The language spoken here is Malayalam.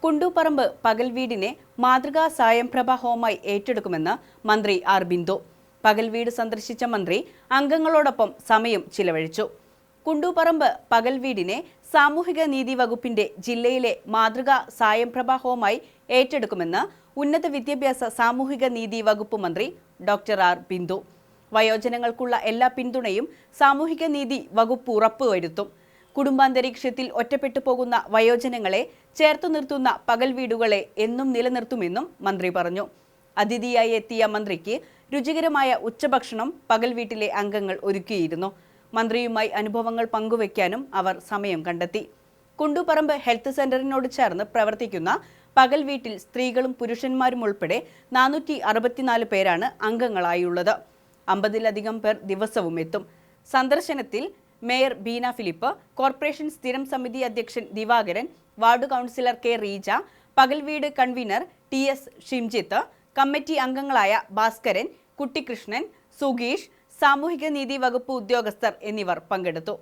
കുണ്ടൂപ്പറമ്പ് പകൽവീടിനെ മാതൃകാ സായംപ്രഭ ഹോമായി ഏറ്റെടുക്കുമെന്ന് മന്ത്രി ആർ ബിന്ദു. പകൽവീട് സന്ദർശിച്ച മന്ത്രി അംഗങ്ങളോടൊപ്പം സമയം ചിലവഴിച്ചു. കുണ്ടൂപ്പറമ്പ് പകൽവീടിനെ സാമൂഹിക നീതി വകുപ്പിന്റെ ജില്ലയിലെ മാതൃകാ സായംപ്രഭ ഹോമായി ഏറ്റെടുക്കുമെന്ന് ഉന്നത വിദ്യാഭ്യാസ സാമൂഹിക നീതി വകുപ്പ് മന്ത്രി ഡോക്ടർ ആർ ബിന്ദു. വയോജനങ്ങൾക്കുള്ള എല്ലാ പിന്തുണയും സാമൂഹിക നീതി വകുപ്പ് ഉറപ്പുവരുത്തും. കുടുംബാന്തരീക്ഷത്തിൽ ഒറ്റപ്പെട്ടു പോകുന്ന വയോജനങ്ങളെ ചേർത്തു നിർത്തുന്ന പകൽ വീടുകളെ എന്നും നിലനിർത്തുമെന്നും മന്ത്രി പറഞ്ഞു. അതിഥിയായി എത്തിയ മന്ത്രിക്ക് രുചികരമായ ഉച്ചഭക്ഷണം പകൽ വീട്ടിലെ അംഗങ്ങൾ ഒരുക്കിയിരുന്നു. മന്ത്രിയുമായി അനുഭവങ്ങൾ പങ്കുവയ്ക്കാനും അവർ സമയം കണ്ടെത്തി. കുണ്ടൂപ്പറമ്പ് ഹെൽത്ത് സെന്ററിനോട് ചേർന്ന് പ്രവർത്തിക്കുന്ന പകൽ വീട്ടിൽ സ്ത്രീകളും പുരുഷന്മാരും ഉൾപ്പെടെ 464 പേരാണ് അംഗങ്ങളായുള്ളത്. 50-ലധികം പേർ ദിവസവും എത്തും. സന്ദർശനത്തിൽ മേയർ ബീന ഫിലിപ്പ്, കോർപ്പറേഷൻ സ്ഥിരം സമിതി അധ്യക്ഷൻ Divakaran, ward councillor K Reeja, പകൽവീട് കൺവീനർ TS ഷിംജിത്ത്, കമ്മിറ്റി അംഗങ്ങളായ ഭാസ്കരൻ, കുട്ടികൃഷ്ണൻ, സുഗീഷ്, സാമൂഹിക നീതി വകുപ്പ് ഉദ്യോഗസ്ഥർ എന്നിവർ പങ്കെടുത്തു.